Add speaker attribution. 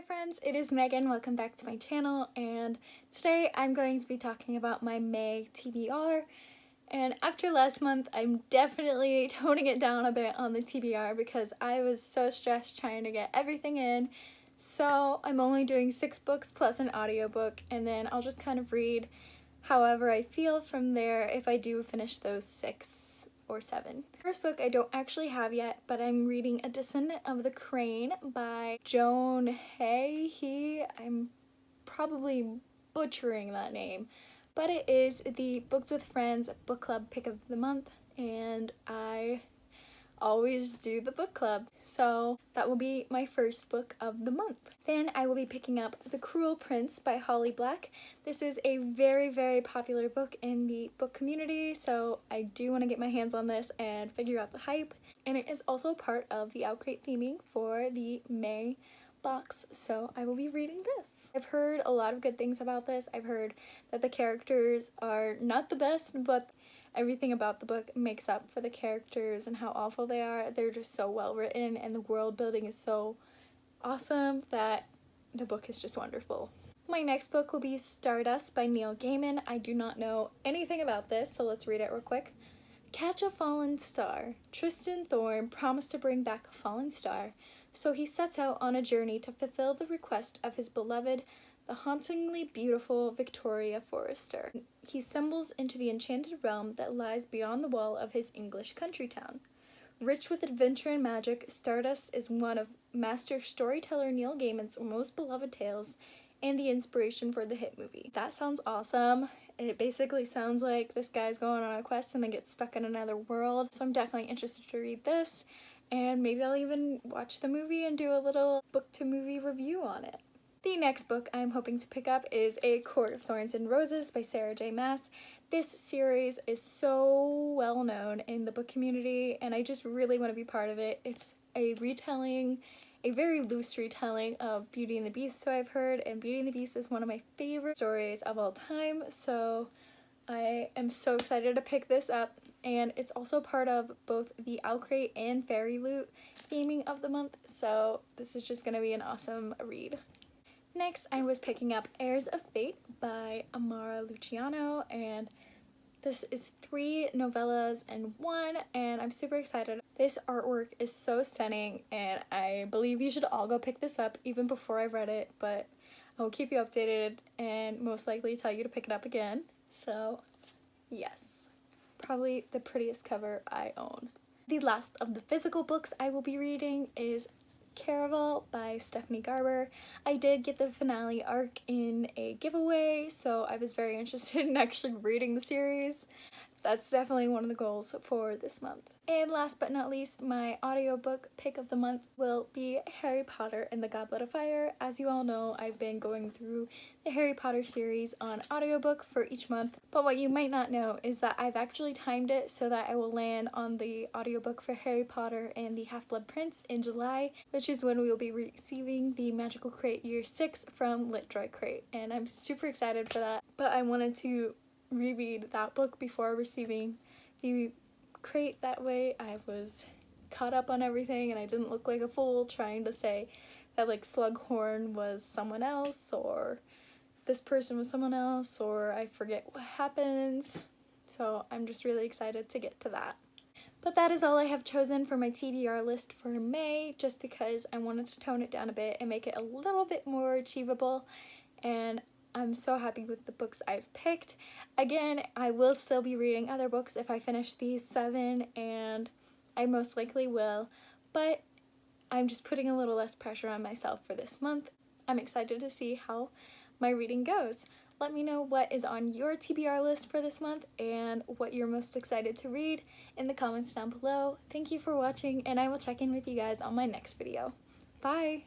Speaker 1: Hi friends, it is Megan. Welcome back to my channel, and today I'm going to be talking about my May TBR. And after last month, I'm definitely toning it down a bit on the TBR because I was so stressed trying to get everything in. So I'm only doing 6 books plus an audiobook, and then I'll just kind of read however I feel from there if I do finish those 6 or 7. First book I don't actually have yet, but I'm reading A Descendant of the Crane by Joan. I'm probably butchering that name, but it is the Books with Friends book club pick of the month, and I always do the book club, so that will be my first book of the month. Then I will be picking up The Cruel Prince by Holly Black. This is a very popular book in the book community, so I do want to get my hands on this and figure out the hype, and it is also part of the Outcrate theming for the May box, so I will be reading this. I've heard a lot of good things about this. I've heard that the characters are not the best, but everything about the book makes up for the characters and how awful they are. They're just so well written, and the world building is so awesome that the book is just wonderful. My next book will be Stardust by Neil Gaiman. I do not know anything about this, so let's read it real quick. Catch a fallen star. Tristan Thorn promised to bring back a fallen star, so he sets out on a journey to fulfill the request of his beloved, the hauntingly beautiful Victoria Forrester. He stumbles into the enchanted realm that lies beyond the wall of his English country town. Rich with adventure and magic, Stardust is one of master storyteller Neil Gaiman's most beloved tales and the inspiration for the hit movie. That sounds awesome. It basically sounds like this guy's going on a quest and then gets stuck in another world, so I'm definitely interested to read this, and maybe I'll even watch the movie and do a little book to movie review on it. The next book I'm hoping to pick up is A Court of Thorns and Roses by Sarah J. Maas. This series is so well known in the book community, and I just really want to be part of it. It's a retelling, a very loose retelling of Beauty and the Beast, so I've heard, and Beauty and the Beast is one of my favorite stories of all time, so I am so excited to pick this up. And it's also part of both the Outcrate and Fairy Loot theming of the month, so this is just going to be an awesome read. Next, I was picking up Heirs of Fate by Amara Luciano, and this is 3 novellas in one, and I'm super excited. This artwork is so stunning, and I believe you should all go pick this up even before I've read it, but I will keep you updated and most likely tell you to pick it up again. So yes, probably the prettiest cover I own. The last of the physical books I will be reading is Caraval by Stephanie Garber. I did get the finale arc in a giveaway, so I was very interested in actually reading the series. That's definitely one of the goals for this month. And last but not least, my audiobook pick of the month will be Harry Potter and the Goblet of Fire. As you all know, I've been going through the Harry Potter series on audiobook for each month, but what you might not know is that I've actually timed it so that I will land on the audiobook for Harry Potter and the Half-Blood Prince in July, which is when we will be receiving the Magical Crate Year 6 from LitDroid Crate, and I'm super excited for that. But I wanted to reread that book before receiving the crate, that way I was caught up on everything and I didn't look like a fool trying to say that like Slughorn was someone else or this person was someone else or I forget what happens. So I'm just really excited to get to that. But that is all I have chosen for my TBR list for May, just because I wanted to tone it down a bit and make it a little bit more achievable, and I'm so happy with the books I've picked. Again, I will still be reading other books if I finish these 7, and I most likely will, but I'm just putting a little less pressure on myself for this month. I'm excited to see how my reading goes. Let me know what is on your TBR list for this month and what you're most excited to read in the comments down below. Thank you for watching, and I will check in with you guys on my next video. Bye!